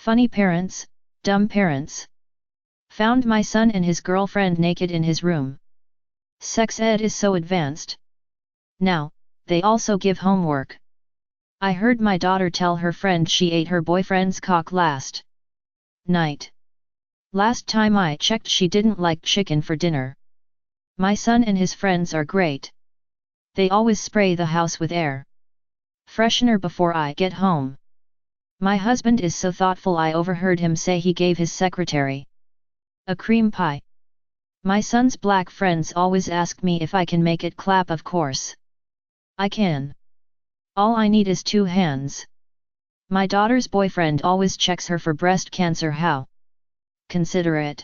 Funny parents, dumb parents. Found my son and his girlfriend naked in his room. Sex ed is so advanced. Now, they also give homework. I heard my daughter tell her friend she ate her boyfriend's cock last night. Last time I checked she didn't like chicken for dinner. My son and his friends are great. They always spray the house with air freshener before I get home. My husband is so thoughtful. I overheard him say he gave his secretary a cream pie. My son's black friends always ask me if I can make it clap. Of course I can. All I need is 2 hands. My daughter's boyfriend always checks her for breast cancer. How considerate.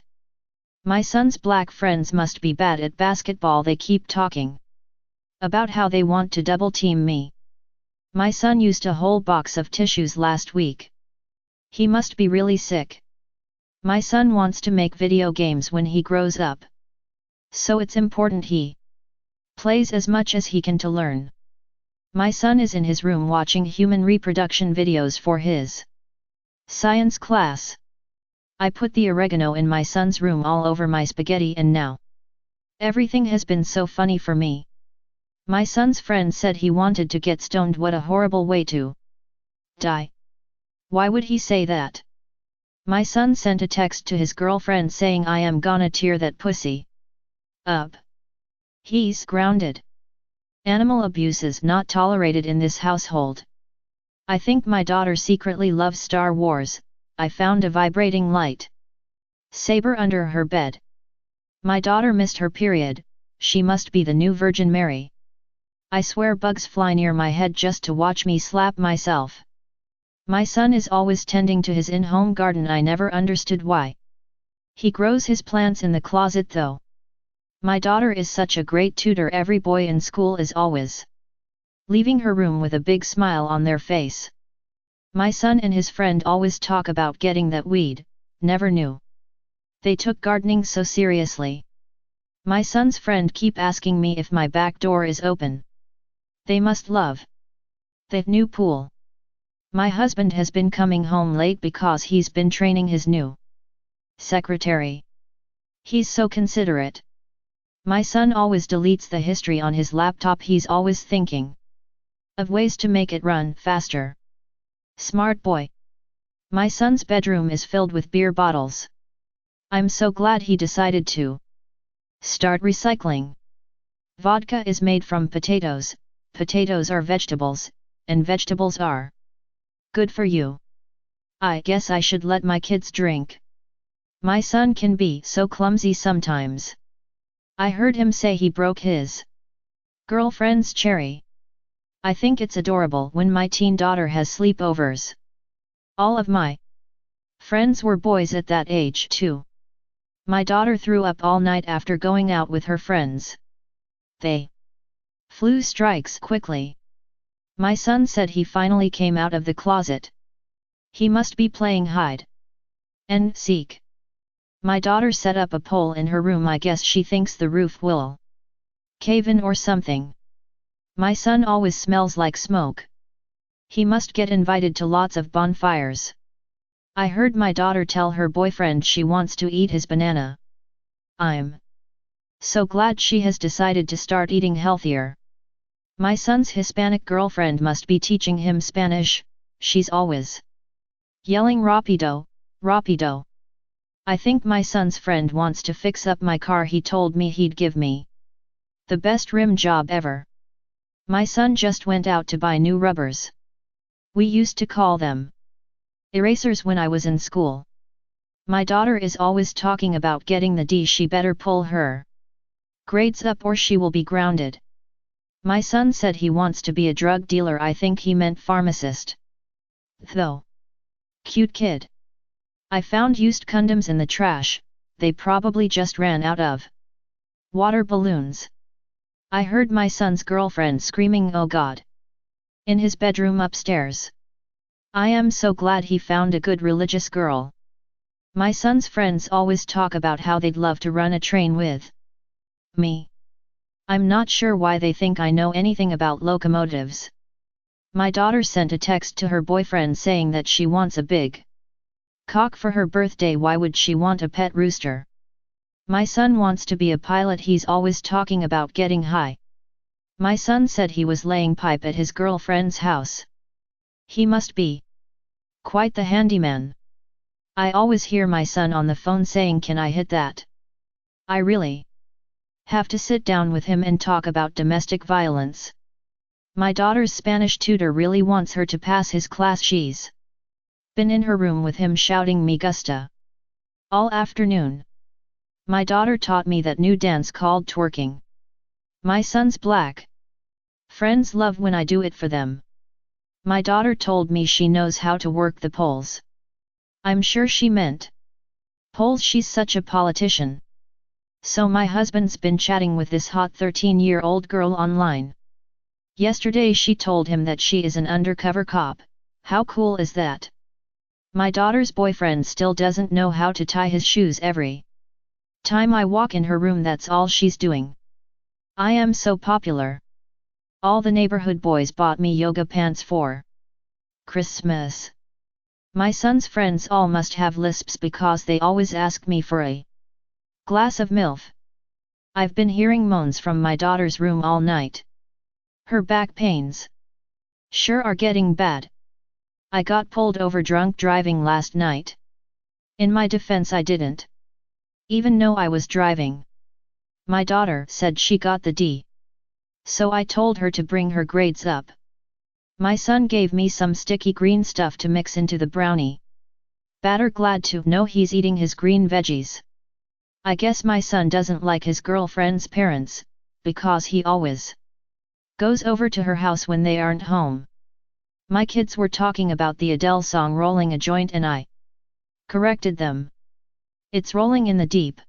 My son's black friends must be bad at basketball. They keep talking about how they want to double team me. My son used a whole box of tissues last week. He must be really sick. My son wants to make video games when he grows up. So it's important he plays as much as he can to learn. My son is in his room watching human reproduction videos for his science class. I put the oregano in my son's room all over my spaghetti and now everything has been so funny for me. My son's friend said he wanted to get stoned. What a horrible way to die. Why would he say that? My son sent a text to his girlfriend saying I am gonna tear that pussy up. He's grounded. Animal abuse is not tolerated in this household. I think my daughter secretly loves Star Wars. I found a vibrating light saber under her bed. My daughter missed her period. She must be the new Virgin Mary. I swear bugs fly near my head just to watch me slap myself. My son is always tending to his in-home garden. I never understood why. He grows his plants in the closet though. My daughter is such a great tutor. Every boy in school is always leaving her room with a big smile on their face. My son and his friend always talk about getting that weed. Never knew they took gardening so seriously. My son's friend keep asking me if my back door is open. They must love the new pool. My husband has been coming home late because he's been training his new secretary. He's so considerate. My son always deletes the history on his laptop. He's always thinking of ways to make it run faster. Smart boy. My son's bedroom is filled with beer bottles. I'm so glad he decided to start recycling. Vodka is made from potatoes. Potatoes are vegetables, and vegetables are good for you. I guess I should let my kids drink. My son can be so clumsy sometimes. I heard him say he broke his girlfriend's cherry. I think it's adorable when my teen daughter has sleepovers. All of my friends were boys at that age too. My daughter threw up all night after going out with her friends. They flu strikes quickly. My son said he finally came out of the closet. He must be playing hide and seek. My daughter set up a pole in her room. I guess she thinks the roof will cave in or something. My son always smells like smoke. He must get invited to lots of bonfires. I heard my daughter tell her boyfriend she wants to eat his banana. I'm so glad she has decided to start eating healthier. My son's Hispanic girlfriend must be teaching him Spanish. She's always yelling rapido, rapido. I think my son's friend wants to fix up my car. He told me he'd give me the best rim job ever. My son just went out to buy new rubbers. We used to call them erasers when I was in school. My daughter is always talking about getting the D. She better pull her grades up or she will be grounded. My son said he wants to be a drug dealer. I think he meant pharmacist. Though. Cute kid. I found used condoms in the trash. They probably just ran out of water balloons. I heard my son's girlfriend screaming, "Oh God!" in his bedroom upstairs. I am so glad he found a good religious girl. My son's friends always talk about how they'd love to run a train with me. I'm not sure why they think I know anything about locomotives. My daughter sent a text to her boyfriend saying that she wants a big Cock for her birthday. Why would she want a pet rooster? My son wants to be a pilot. He's always talking about getting high. My son said he was laying pipe at his girlfriend's house. He must be quite the handyman. I always hear my son on the phone saying, "Can I hit that?" I really have to sit down with him and talk about domestic violence. My daughter's Spanish tutor really wants her to pass his class. She's been in her room with him shouting "Me gusta" all afternoon. My daughter taught me that new dance called twerking. My son's black friends love when I do it for them. My daughter told me she knows how to work the poles. I'm sure she meant poles. She's such a politician. So my husband's been chatting with this hot 13-year-old girl online. Yesterday she told him that she is an undercover cop. How cool is that? My daughter's boyfriend still doesn't know how to tie his shoes. Every time I walk in her room, that's all she's doing. I am so popular. All the neighborhood boys bought me yoga pants for Christmas. My son's friends all must have lisps because they always ask me for a glass of MILF. I've been hearing moans from my daughter's room all night. Her back pains sure are getting bad. I got pulled over drunk driving last night. In my defense, I didn't even know I was driving. My daughter said she got the D. So I told her to bring her grades up. My son gave me some sticky green stuff to mix into the brownie batter. Glad to know he's eating his green veggies. I guess my son doesn't like his girlfriend's parents, because he always goes over to her house when they aren't home. My kids were talking about the Adele song "Rolling a Joint" and I corrected them. It's rolling in the deep.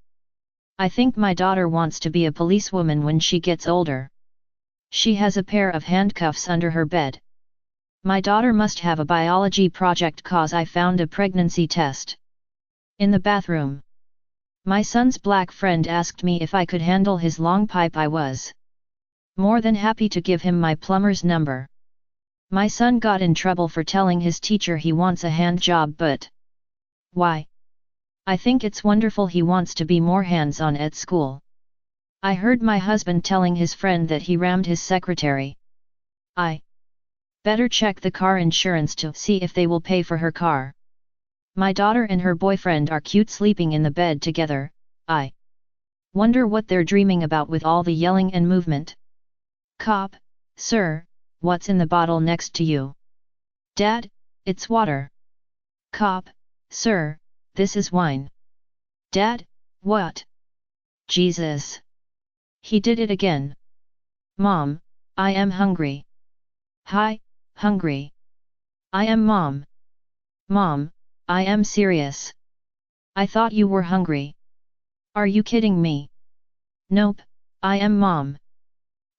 I think my daughter wants to be a policewoman when she gets older. She has a pair of handcuffs under her bed. My daughter must have a biology project cause I found a pregnancy test in the bathroom. My son's black friend asked me if I could handle his long pipe. I was more than happy to give him my plumber's number. My son got in trouble for telling his teacher he wants a hand job, but why? I think it's wonderful he wants to be more hands-on at school. I heard my husband telling his friend that he rammed his secretary. I better check the car insurance to see if they will pay for her car. My daughter and her boyfriend are cute sleeping in the bed together. I wonder what they're dreaming about with all the yelling and movement. Cop: "Sir, what's in the bottle next to you?" Dad: "It's water." Cop: "Sir, this is wine." Dad: "What? Jesus! He did it again." Mom: "I am hungry." Hi, hungry. I am Mom. Mom: "I am serious. I thought you were hungry. Are you kidding me?" Nope, I am Mom.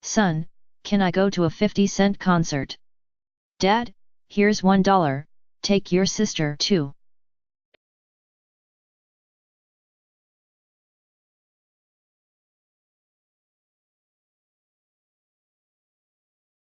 Son: "Can I go to a 50-cent concert?" Dad: "Here's $1, take your sister too."